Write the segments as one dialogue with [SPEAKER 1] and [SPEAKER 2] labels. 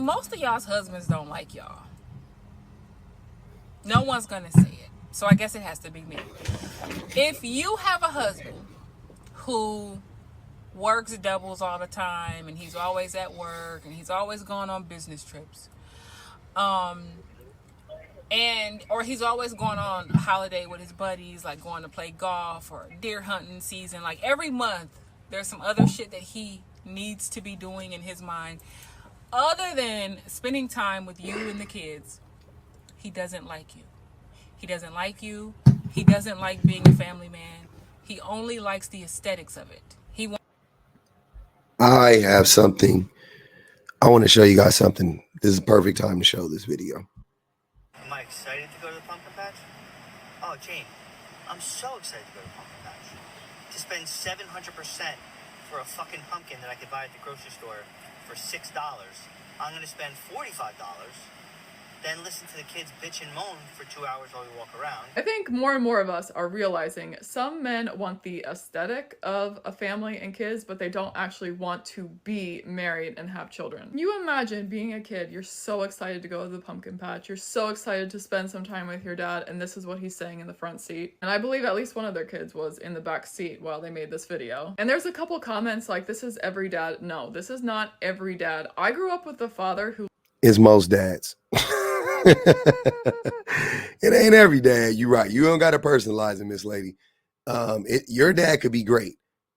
[SPEAKER 1] most of y'all's husbands don't like y'all. No one's gonna say it. So I guess it has to be me. If you have a husband who works doubles all the time and he's always at work and he's always going on business trips, and or he's always going on a holiday with his buddies, like going to play golf or deer hunting season, like every month there's some other shit that he needs to be doing in his mind other than spending time with you and the kids. He doesn't like you. He doesn't like you. He doesn't like being a family man. He only likes the aesthetics of it.
[SPEAKER 2] I have something. I want to show you guys something. This is the perfect time to show this video.
[SPEAKER 3] Am I excited to go to the pumpkin patch? Oh, Jane, I'm so excited to go to the pumpkin patch. To spend 700% for a fucking pumpkin that I could buy at the grocery store for $6, I'm going to spend $45, then listen to the kids bitch and moan for 2 hours while we walk around.
[SPEAKER 4] I think more and more of us are realizing some men want the aesthetic of a family and kids, but they don't actually want to be married and have children. You imagine being a kid, you're so excited to go to the pumpkin patch, you're so excited to spend some time with your dad, and this is what he's saying in the front seat. And I believe at least one of their kids was in the back seat while they made this video. And there's a couple comments like, this is every dad. No, this is not every dad. I grew up with a father who
[SPEAKER 2] is most dads. It ain't every dad. You're right. You don't got to personalize it, Miss Lady. Your dad could be great,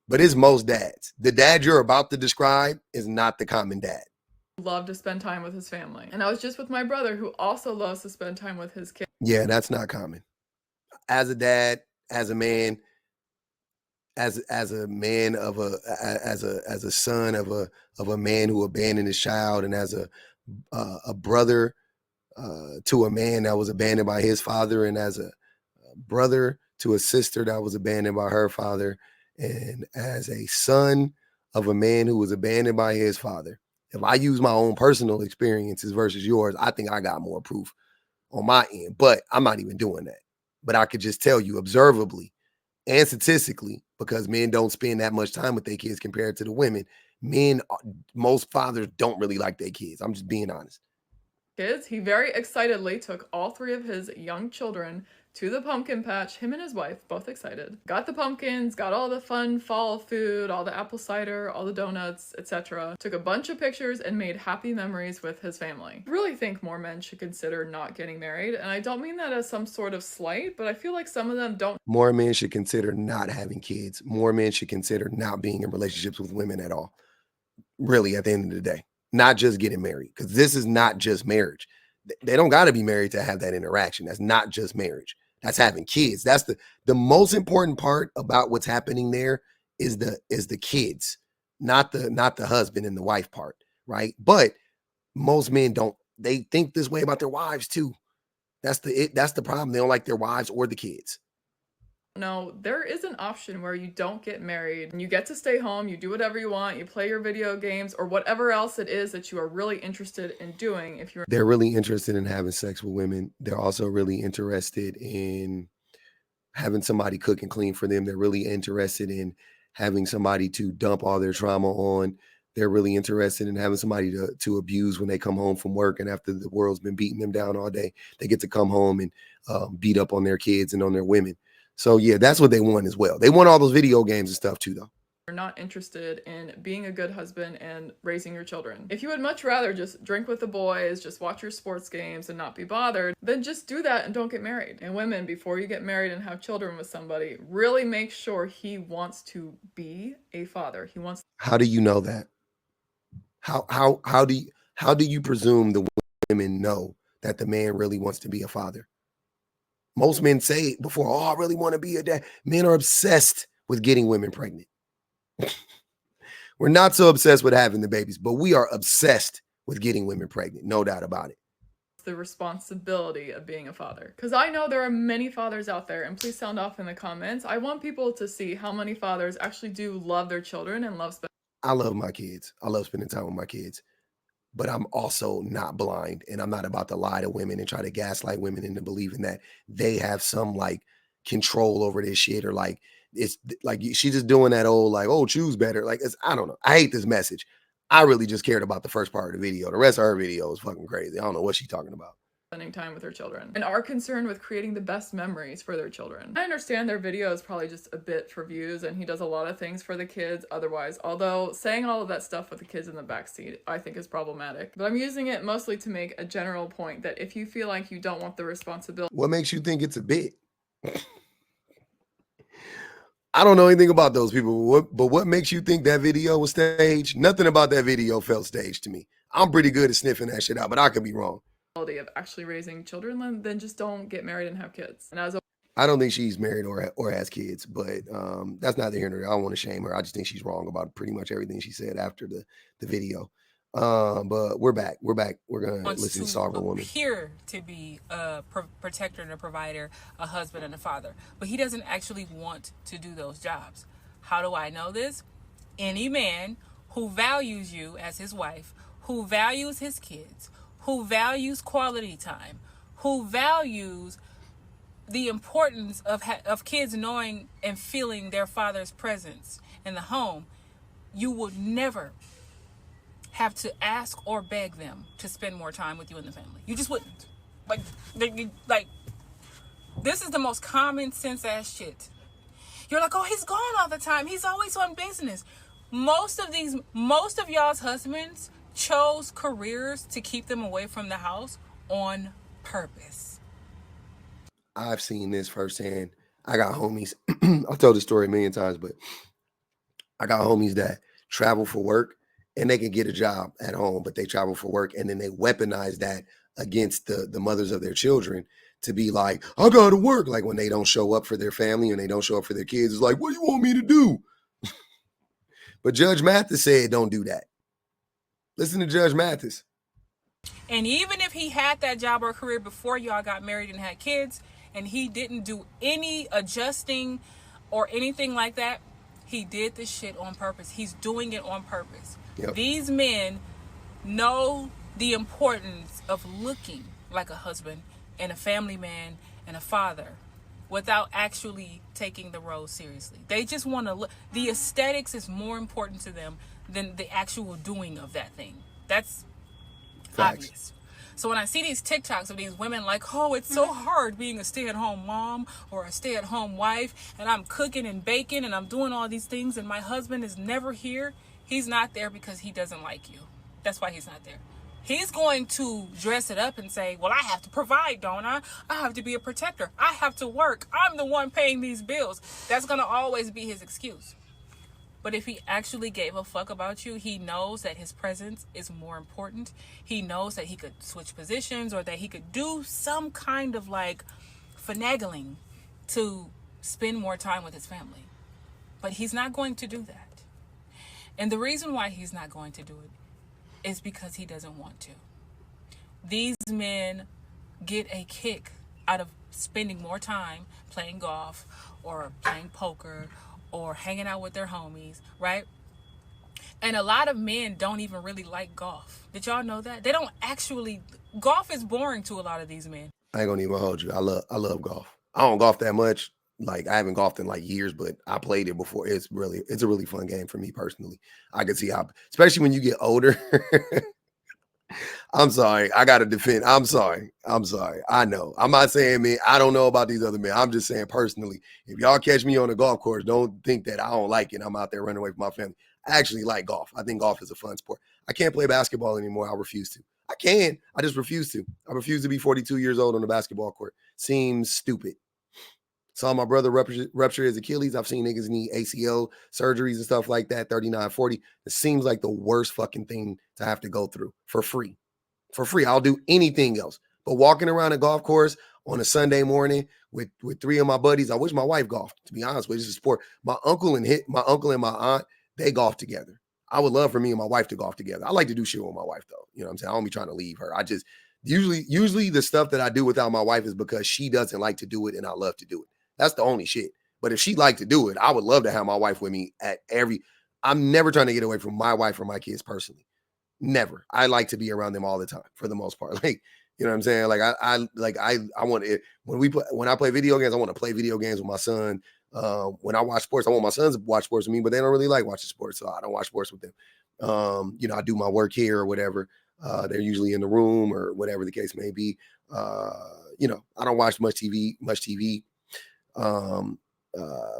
[SPEAKER 2] but it's most dads. The dad you're about to describe is not the common dad.
[SPEAKER 4] Loved to spend time with his family. And I was just with my brother who also loves to spend time with his kids.
[SPEAKER 2] Yeah, that's not common. As a dad, as a man, as a man of as a son of a man who abandoned his child, and as a brother to a man that was abandoned by his father, and as a brother to a sister that was abandoned by her father, and as a son of a man who was abandoned by his father. If I use my own personal experiences versus yours, I think I got more proof on my end, but I'm not even doing that. But I could just tell you observably and statistically, because men don't spend that much time with their kids compared to the women, most fathers don't really like their kids. I'm just being honest.
[SPEAKER 4] He very excitedly took all 3 of his young children to the pumpkin patch, him and his wife, both excited. Got the pumpkins, got all the fun fall food, all the apple cider, all the donuts, etc. Took a bunch of pictures and made happy memories with his family. I really think more men should consider not getting married, and I don't mean that as some sort of slight, but I feel like some of them don't.
[SPEAKER 2] More men should consider not having kids. More men should consider not being in relationships with women at all. Really, at the end of the day. Not just getting married, because this is not just marriage. They don't got to be married to have that interaction. That's not just marriage. That's having kids. That's the most important part about what's happening there is the kids, not the husband and the wife part, right? But most men don't. They think this way about their wives too. That's the problem. They don't like their wives or the kids.
[SPEAKER 4] No, there is an option where you don't get married and you get to stay home, you do whatever you want, you play your video games or whatever else it is that you are really interested in doing. They're
[SPEAKER 2] really interested in having sex with women. They're also really interested in having somebody cook and clean for them. They're really interested in having somebody to dump all their trauma on. They're really interested in having somebody to abuse when they come home from work, and after the world's been beating them down all day, they get to come home and beat up on their kids and on their women. So yeah, that's what they want as well. They want all those video games and stuff too, though.
[SPEAKER 4] You're not interested in being a good husband and raising your children. If you would much rather just drink with the boys, just watch your sports games and not be bothered, then just do that and don't get married. And women, before you get married and have children with somebody, really make sure he wants to be a father. He wants.
[SPEAKER 2] How do you know that? How do you presume the women know that the man really wants to be a father? Most men say before, oh, I really want to be a dad. Men are obsessed with getting women pregnant. We're not so obsessed with having the babies, but we are obsessed with getting women pregnant. No doubt about it.
[SPEAKER 4] The responsibility of being a father. Because I know there are many fathers out there, and please sound off in the comments. I want people to see how many fathers actually do love their children and love spending.
[SPEAKER 2] I love my kids. I love spending time with my kids. But I'm also not blind, and I'm not about to lie to women and try to gaslight women into believing that they have some like control over this shit, or like it's like she's just doing that old like, oh, choose better. Like I don't know. I hate this message. I really just cared about the first part of the video. The rest of her video was fucking crazy. I don't know what she's talking about.
[SPEAKER 4] Spending time with their children and are concerned with creating the best memories for their children. I understand their video is probably just a bit for views and he does a lot of things for the kids otherwise, although saying all of that stuff with the kids in the backseat I think is problematic. But I'm using it mostly to make a general point that if you feel like you don't want the responsibility.
[SPEAKER 2] What makes you think it's a bit? I don't know anything about those people, but what makes you think that video was staged? Nothing about that video felt staged to me. I'm pretty good at sniffing that shit out, but I could be wrong.
[SPEAKER 4] Of actually raising children, then just don't get married and have kids. And as a
[SPEAKER 2] I don't think she's married or has kids, but that's neither here nor there. I don't want to shame her. I just think she's wrong about pretty much everything she said after the video. But we're back. We're gonna listen to Sovereign Woman.
[SPEAKER 1] Appear to be a protector and a provider, a husband and a father, but he doesn't actually want to do those jobs. How do I know this? Any man who values you as his wife, who values his kids, who values quality time, who values the importance of kids knowing and feeling their father's presence in the home, you would never have to ask or beg them to spend more time with you and the family. You just wouldn't. Like, this is the most common sense ass shit. You're like, oh, he's gone all the time. He's always on business. Most of y'all's husbands chose careers to keep them away from the house on purpose.
[SPEAKER 2] I've seen this firsthand. I got homies. I've told the story a million times, but I got homies that travel for work and they can get a job at home, but they travel for work and then they weaponize that against the mothers of their children to be like, I gotta work. Like when they don't show up for their family and they don't show up for their kids, it's like, what do you want me to do? But Judge Mathis said, don't do that. Listen to Judge Mathis.
[SPEAKER 1] And even if he had that job or career before y'all got married and had kids, and he didn't do any adjusting or anything like that, he did this shit on purpose. He's doing it on purpose. Yep. These men know the importance of looking like a husband and a family man and a father without actually taking the role seriously. They just want to look. The aesthetics is more important to them than the actual doing of that thing. That's
[SPEAKER 2] Facts.
[SPEAKER 1] Obvious. So when I see these TikToks of these women like, oh, it's so hard being a stay-at-home mom or a stay-at-home wife, and I'm cooking and baking and I'm doing all these things and my husband is never here, he's not there because he doesn't like you. That's why he's not there. He's going to dress it up and say, well, I have to provide, don't I? I have to be a protector. I have to work. I'm the one paying these bills. That's going to always be his excuse. But if he actually gave a fuck about you, he knows that his presence is more important. He knows that he could switch positions or that he could do some kind of like finagling to spend more time with his family. But he's not going to do that. And the reason why he's not going to do it is because he doesn't want to. These men get a kick out of spending more time playing golf or playing poker or hanging out with their homies, right? And a lot of men don't even really like golf. Did y'all know that? They don't actually, golf is boring to a lot of these men.
[SPEAKER 2] I ain't gonna even hold you. I love golf. I don't golf that much. Like I haven't golfed in like years, but I played it before. It's a really fun game for me personally. I can see how, especially when you get older. I'm sorry. I got to defend. I'm sorry. I know. I'm not saying, man, I don't know about these other men. I'm just saying personally, if y'all catch me on the golf course, don't think that I don't like it. I'm out there running away from my family. I actually like golf. I think golf is a fun sport. I can't play basketball anymore. I refuse to. I can. I just refuse to. I refuse to be 42 years old on the basketball court. Seems stupid. Saw my brother rupture his Achilles. I've seen niggas need ACL surgeries and stuff like that, 39, 40. It seems like the worst fucking thing to have to go through for free. For free. I'll do anything else. But walking around a golf course on a Sunday morning with three of my buddies, I wish my wife golfed, to be honest with you. It's a sport. My uncle and my aunt, they golf together. I would love for me and my wife to golf together. I like to do shit with my wife, though. You know what I'm saying? I don't be trying to leave her. I just usually the stuff that I do without my wife is because she doesn't like to do it and I love to do it. That's the only shit. But if she'd like to do it, I would love to have my wife with me at I'm never trying to get away from my wife or my kids personally. Never. I like to be around them all the time for the most part. Like, you know what I'm saying? Like I want it when I play video games, I want to play video games with my son. When I watch sports, I want my sons to watch sports with me, but they don't really like watching sports, so I don't watch sports with them. I do my work here or whatever. They're usually in the room or whatever the case may be. I don't watch much TV. Um,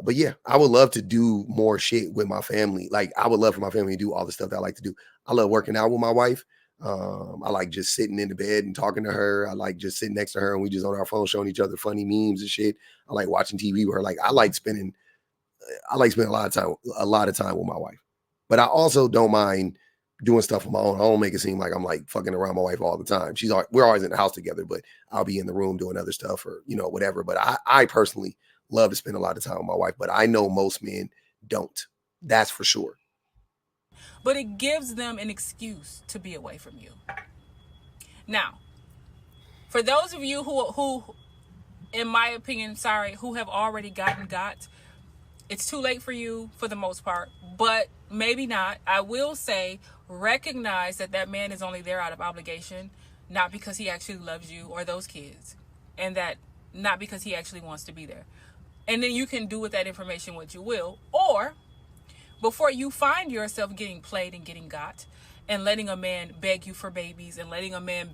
[SPEAKER 2] but yeah, I would love to do more shit with my family. Like I would love for my family to do all the stuff that I like to do. I love working out with my wife. I like just sitting in the bed and talking to her. I like just sitting next to her and we just on our phone showing each other funny memes and shit. I like watching TV with her. Like I like spending a lot of time with my wife. But I also don't mind doing stuff on my own. I don't make it seem like I'm like fucking around my wife all the time. We're always in the house together, but I'll be in the room doing other stuff or, whatever. But I personally love to spend a lot of time with my wife, but I know most men don't. That's for sure.
[SPEAKER 1] But it gives them an excuse to be away from you. Now, for those of you who in my opinion, who have already got, it's too late for you for the most part, but maybe not. I will say, recognize that man is only there out of obligation, not because he actually loves you or those kids, and that not because he actually wants to be there. And then you can do with that information what you will, or before you find yourself getting played and getting got, and letting a man beg you for babies, and letting a man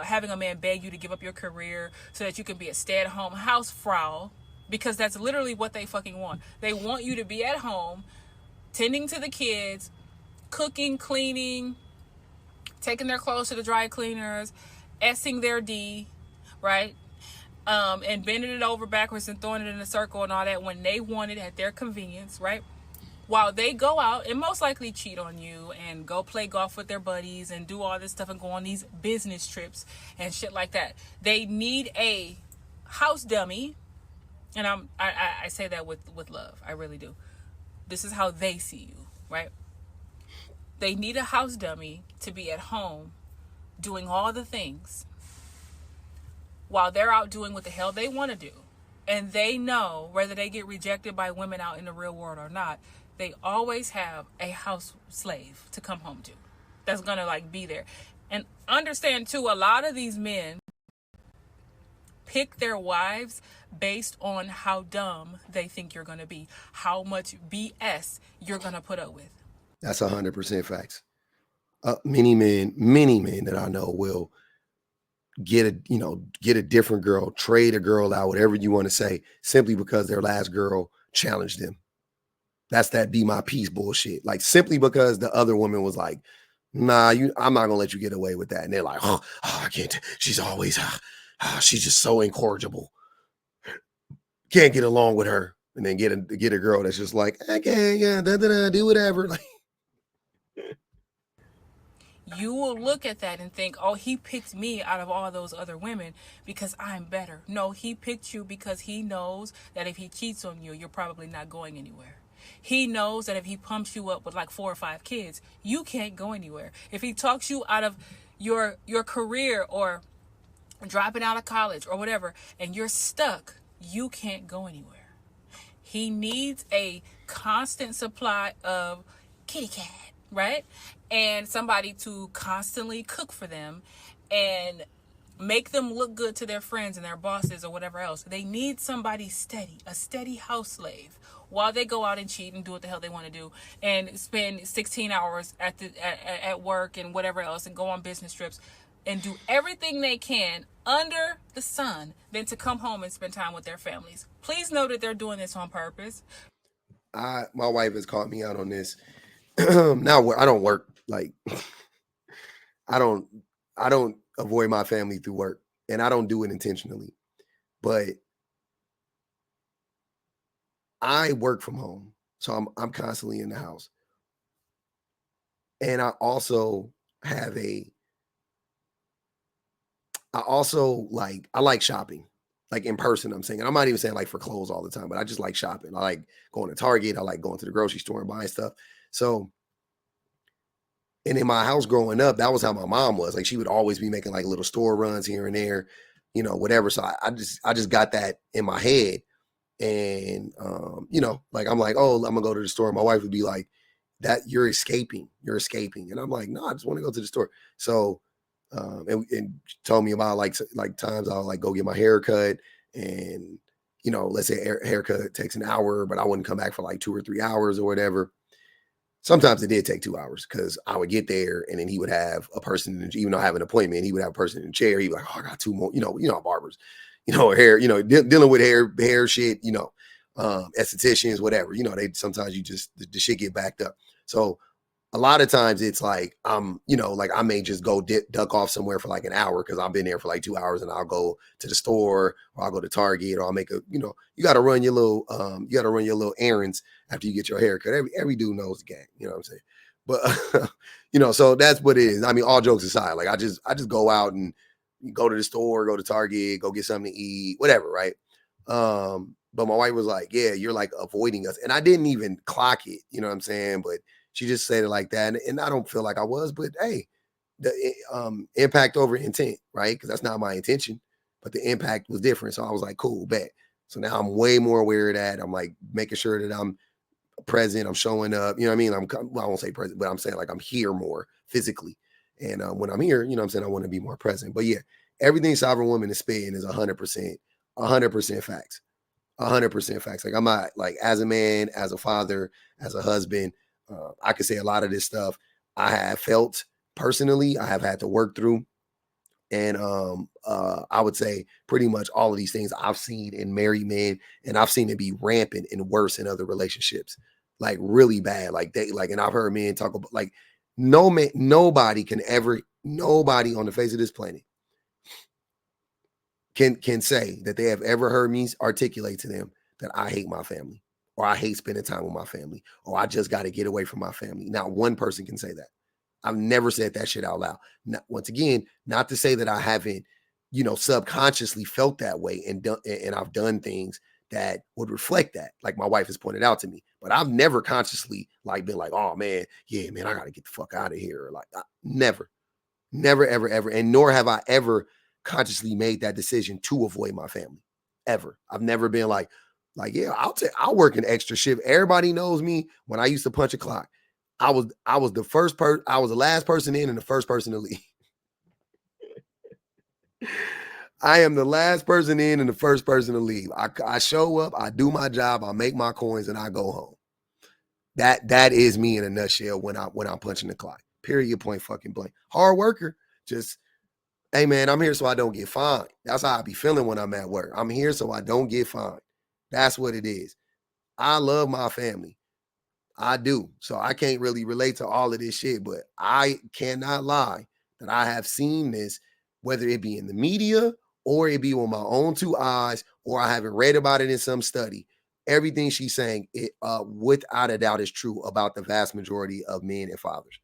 [SPEAKER 1] having a man beg you to give up your career so that you can be a stay-at-home housefrau, because that's literally what they fucking want. They want you to be at home, tending to the kids, cooking, cleaning, taking their clothes to the dry cleaners, S-ing their D, right? And bending it over backwards and throwing it in a circle and all that when they want it at their convenience, right? While they go out and most likely cheat on you and go play golf with their buddies and do all this stuff and go on these business trips and shit like that. They need a house dummy. And I say that with love. I really do. This is how they see you, right? They need a house dummy to be at home doing all the things while they're out doing what the hell they want to do. And they know whether they get rejected by women out in the real world or not, they always have a house slave to come home to that's gonna like be there. And understand too, a lot of these men pick their wives based on how dumb they think you're gonna be, how much BS you're gonna put up with.
[SPEAKER 2] That's 100% facts. Many men that I know will get a different girl, trade a girl out, whatever you want to say, simply because their last girl challenged them. That's that be my peace bullshit. Like simply because the other woman was like, nah, I'm not gonna let you get away with that. And they're like, oh I can't. She's always, she's just so incorrigible. Can't get along with her. And then get a girl that's just like, okay, yeah, do whatever. Like,
[SPEAKER 1] you will look at that and think, oh, he picked me out of all those other women because I'm better. No, he picked you because he knows that if he cheats on you, you're probably not going anywhere. He knows that if he pumps you up with like 4 or 5 kids, you can't go anywhere. If he talks you out of your career or dropping out of college or whatever, and you're stuck, you can't go anywhere. He needs a constant supply of kitty cat, right? And somebody to constantly cook for them and make them look good to their friends and their bosses or whatever else. They need somebody steady, a steady house slave, while they go out and cheat and do what the hell they want to do and spend 16 hours at work and whatever else and go on business trips and do everything they can under the sun than to come home and spend time with their families. Please know that they're doing this on purpose.
[SPEAKER 2] my wife has caught me out on this. Now I don't work like I don't avoid my family through work, and I don't do it intentionally, but I work from home, so I'm constantly in the house, and I also like shopping, like in person. I'm saying, and I'm not even saying like for clothes all the time, but I just like shopping. I like going to Target. I like going to the grocery store and buying stuff. So, and in my house growing up, that was how my mom was. Like she would always be making like little store runs here and there, whatever. So I just got that in my head. And, like, I'm like, oh, I'm gonna go to the store. And my wife would be like, that you're escaping. And I'm like, no, I just want to go to the store. So, and told me about like times I'll like go get my hair cut, and, let's say a haircut takes an hour, but I wouldn't come back for like 2 or 3 hours or whatever. Sometimes it did take 2 hours because I would get there and then he would have a person, even though I have an appointment, he would have a person in the chair. He'd be like, oh, I got 2 more, barbers, hair, dealing with hair shit, estheticians, whatever, they sometimes the shit get backed up. So a lot of times it's like, like I may just go duck off somewhere for like an hour because I've been there for like 2 hours, and I'll go to the store or I'll go to Target, or I'll make you got to run your little errands after you get your hair cut. Every dude knows the game, you know what I'm saying? But, so that's what it is. I mean, all jokes aside, like I just go out and go to the store, go to Target, go get something to eat, whatever. Right. But my wife was like, yeah, you're like avoiding us. And I didn't even clock it, you know what I'm saying? But she just said it like that. And I don't feel like I was, but hey, the impact over intent, right? Because that's not my intention, but the impact was different. So I was like, cool, bet. So now I'm way more aware of that. I'm like making sure that I'm present. I'm showing up, you know what I mean? I won't say present, but I'm saying like I'm here more physically. And when I'm here, you know what I'm saying, I want to be more present. But yeah, everything Sovereign Woman is spitting is 100% facts. 100% facts. Like I'm not like, as a man, as a father, as a husband, I could say a lot of this stuff I have felt personally, I have had to work through. And I would say pretty much all of these things I've seen in married men, and I've seen it be rampant and worse in other relationships, like really bad. And I've heard men talk about like nobody on the face of this planet can say that they have ever heard me articulate to them that I hate my family, or I hate spending time with my family, or I just got to get away from my family. Not one person can say that. I've never said that shit out loud. Not, once again, not to say that I haven't, subconsciously felt that way and I've done things that would reflect that, like my wife has pointed out to me. But I've never consciously like been like, oh man, yeah, man, I got to get the fuck out of here. Or like, never, ever, ever. And nor have I ever consciously made that decision to avoid my family, ever. I've never been like, yeah, I'll work an extra shift. Everybody knows me when I used to punch a clock. I was the last person in and the first person to leave. I am the last person in and the first person to leave. I show up, I do my job, I make my coins, and I go home. That is me in a nutshell when I'm punching the clock. Period, point fucking blank. Hard worker. Just, hey man, I'm here so I don't get fined. That's how I be feeling when I'm at work. I'm here so I don't get fined. That's what it is. I love my family. I do. So I can't really relate to all of this shit, but I cannot lie that I have seen this, whether it be in the media or it be with my own 2 eyes, or I haven't read about it in some study. Everything she's saying, it without a doubt is true about the vast majority of men and fathers.